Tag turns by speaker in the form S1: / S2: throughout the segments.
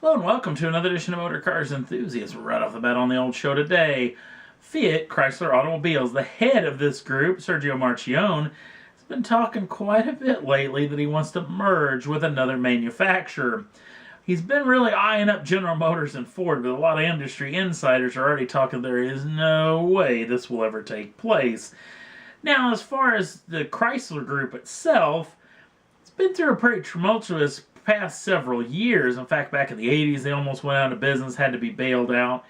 S1: Hello and welcome to another edition of Motor Cars Enthusiasts. Right off the bat on the old show today, Fiat Chrysler Automobiles. The head of this group, Sergio Marchionne, has been talking quite a bit lately that he wants to merge with another manufacturer. He's been really eyeing up General Motors and Ford, but a lot of industry insiders are already talking there is no way this will ever take place. Now, as far as the Chrysler Group itself, it's been through a pretty tumultuous past several years. In fact, back in the 80s, they almost went out of business, had to be bailed out.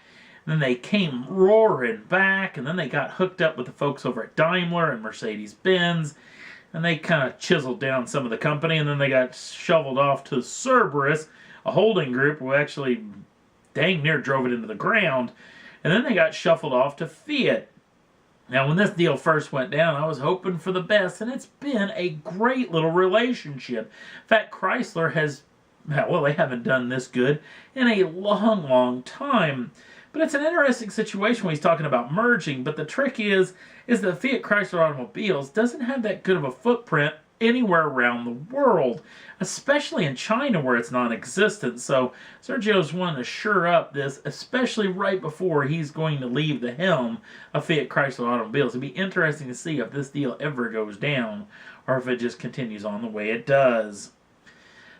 S1: And then they came roaring back, and then they got hooked up with the folks over at Daimler and Mercedes-Benz, and they kind of chiseled down some of the company, and then they got shoveled off to Cerberus, a holding group who actually dang near drove it into the ground, and then they got shuffled off to Fiat. Now, when this deal first went down, I was hoping for the best, and it's been a great little relationship. In fact, Chrysler has, well, they haven't done this good in a long, long time. But it's an interesting situation when he's talking about merging, but the trick is that Fiat Chrysler Automobiles doesn't have that good of a footprint anywhere around the world, especially in China where it's non-existent. So Sergio's wanting to shore up this, especially right before he's going to leave the helm of Fiat Chrysler Automobiles. It'd be interesting to see if this deal ever goes down or if it just continues on the way it does.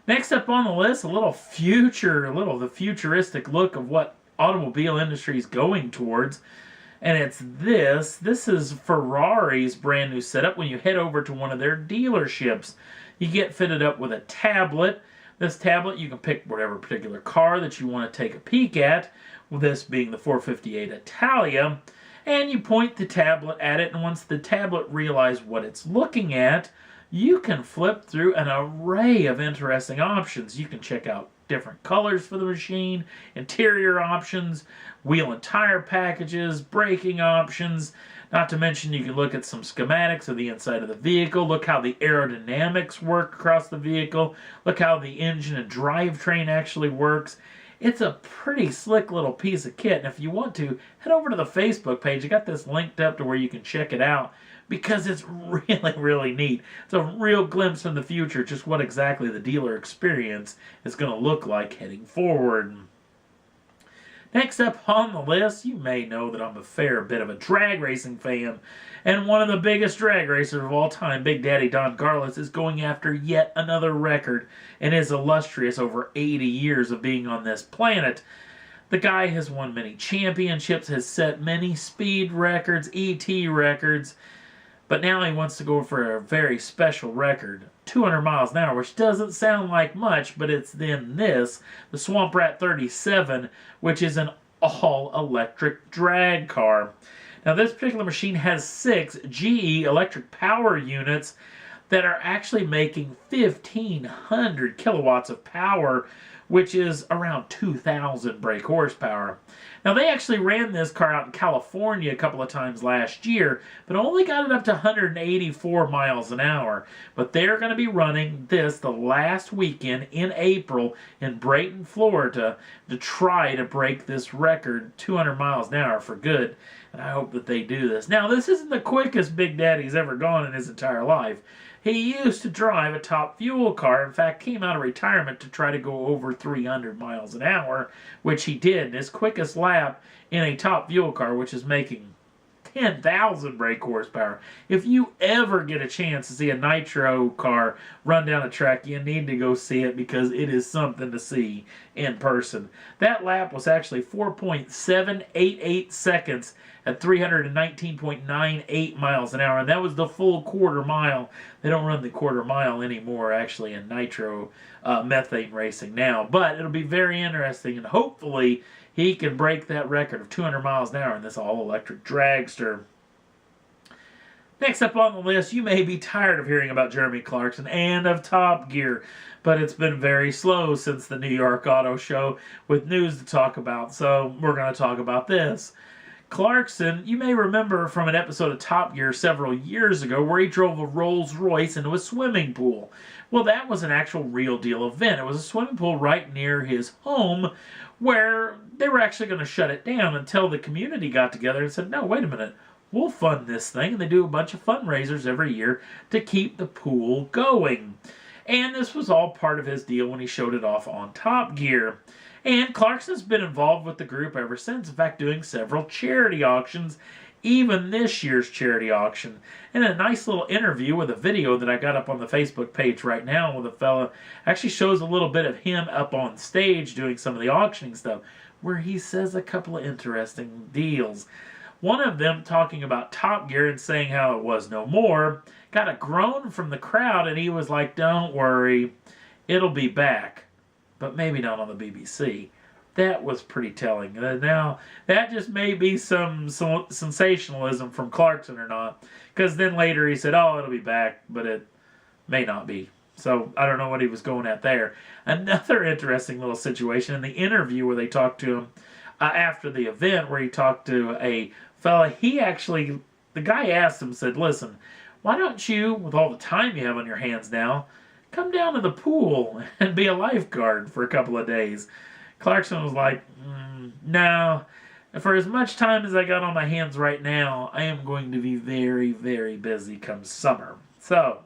S1: Next up on the list, the futuristic look of what automobile industry is going towards. And it's this. This is Ferrari's brand new setup. When you head over to one of their dealerships, you get fitted up with a tablet. This tablet, you can pick whatever particular car that you want to take a peek at, with this being the 458 Italia. And you point the tablet at it, and once the tablet realizes what it's looking at, you can flip through an array of interesting options. You can check out different colors for the machine, interior options, wheel and tire packages, braking options. Not to mention you can look at some schematics of the inside of the vehicle, look how the aerodynamics work across the vehicle, look how the engine and drivetrain actually works. It's a pretty slick little piece of kit, and if you want to, head over to the Facebook page. I got this linked up to where you can check it out, because it's really, really neat. It's a real glimpse from the future, just what exactly the dealer experience is going to look like heading forward. Next up on the list, you may know that I'm a fair bit of a drag racing fan, and one of the biggest drag racers of all time, Big Daddy Don Garlits, is going after yet another record in his illustrious over 80 years of being on this planet. The guy has won many championships, has set many speed records, ET records, but now he wants to go for a very special record, 200 miles an hour, which doesn't sound like much, but it's then this, the Swamp Rat 37, which is an all-electric drag car. Now, this particular machine has 6 GE electric power units that are actually making 1,500 kilowatts of power, which is around 2,000 brake horsepower. Now, they actually ran this car out in California a couple of times last year, but only got it up to 184 miles an hour. But they're going to be running this the last weekend in April in Brayton, Florida, to try to break this record, 200 miles an hour, for good. And I hope that they do this. Now, this isn't the quickest Big Daddy's ever gone in his entire life. He used to drive a Top Fuel car. In fact, came out of retirement to try to go over 300 miles an hour, which he did. His quickest lap in a Top Fuel car, which is making 10,000 brake horsepower. If you ever get a chance to see a nitro car run down a track, you need to go see it, because it is something to see in person. That lap was actually 4.788 seconds at 319.98 miles an hour, and that was the full quarter mile. They don't run the quarter mile anymore, actually, in nitro methane racing now, but it'll be very interesting, and hopefully he can break that record of 200 miles an hour in this all-electric dragster. Next up on the list, you may be tired of hearing about Jeremy Clarkson and of Top Gear, but it's been very slow since the New York Auto Show with news to talk about, so we're going to talk about this. Clarkson, you may remember from an episode of Top Gear several years ago where he drove a Rolls Royce into a swimming pool. Well, that was an actual real deal event. It was a swimming pool right near his home where they were actually going to shut it down until the community got together and said, no, wait a minute, we'll fund this thing. And they do a bunch of fundraisers every year to keep the pool going. And this was all part of his deal when he showed it off on Top Gear. And Clarkson's been involved with the group ever since, in fact doing several charity auctions, even this year's charity auction. And a nice little interview with a video that I got up on the Facebook page right now with a fella, actually shows a little bit of him up on stage doing some of the auctioning stuff, where he says a couple of interesting deals. One of them talking about Top Gear and saying how it was no more, got a groan from the crowd, and he was like, "Don't worry, it'll be back, but maybe not on the BBC." That was pretty telling. Now, that just may be some sensationalism from Clarkson or not, because then later he said, "Oh, it'll be back, but it may not be." So I don't know what he was going at there. Another interesting little situation in the interview where they talked to him after the event, where he talked to a fella. The guy asked him, said, "Listen, why don't you, with all the time you have on your hands now, come down to the pool and be a lifeguard for a couple of days?" Clarkson was like, "No, for as much time as I got on my hands right now, I am going to be very, very busy come summer." So,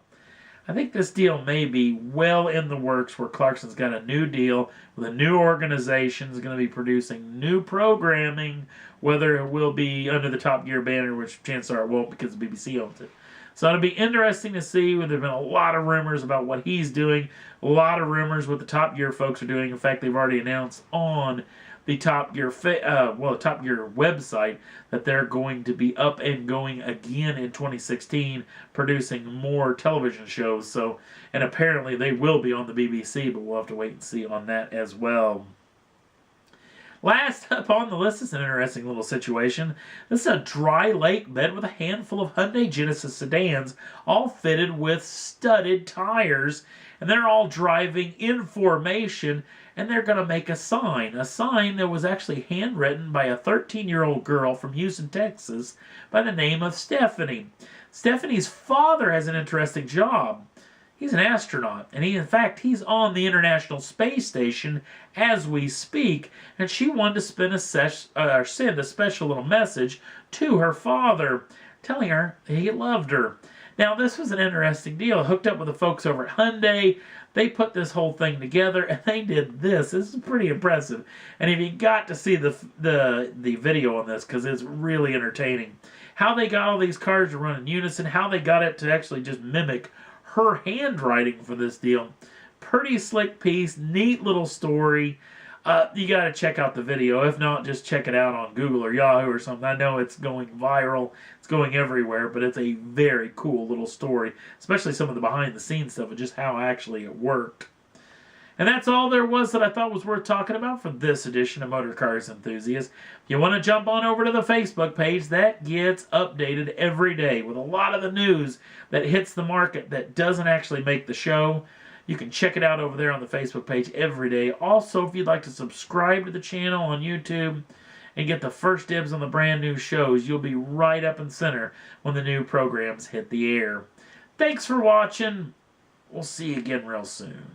S1: I think this deal may be well in the works, where Clarkson's got a new deal with a new organization, is going to be producing new programming, whether it will be under the Top Gear banner, which chances are it won't because the BBC owns it. So it'll be interesting to see. There have been a lot of rumors about what he's doing, a lot of rumors what the Top Gear folks are doing. In fact, they've already announced on the Top Gear Top Gear website that they're going to be up and going again in 2016, producing more television shows. So, and apparently they will be on the BBC, but we'll have to wait and see on that as well. Last up on the list is an interesting little situation. This is a dry lake bed with a handful of Hyundai Genesis sedans, all fitted with studded tires, and they're all driving in formation, and they're going to make a sign that was actually handwritten by a 13-year-old girl from Houston, Texas, by the name of Stephanie. Stephanie's father has an interesting job. He's an astronaut, and he's on the International Space Station as we speak, and she wanted to send a special little message to her father, telling her he loved her. Now, this was an interesting deal. Hooked up with the folks over at Hyundai. They put this whole thing together, and they did this. This is pretty impressive. And if you got to see the video on this, because it's really entertaining, how they got all these cars to run in unison, how they got it to actually just mimic her handwriting for this deal. Pretty slick piece, neat little story. You got to check out the video. If not, just check it out on Google or Yahoo or something. I know it's going viral. It's going everywhere, but it's a very cool little story, especially some of the behind-the-scenes stuff and just how actually it worked. And that's all there was that I thought was worth talking about for this edition of Motor Cars Enthusiasts. If you want to jump on over to the Facebook page, that gets updated every day with a lot of the news that hits the market that doesn't actually make the show. You can check it out over there on the Facebook page every day. Also, if you'd like to subscribe to the channel on YouTube and get the first dibs on the brand new shows, you'll be right up in center when the new programs hit the air. Thanks for watching. We'll see you again real soon.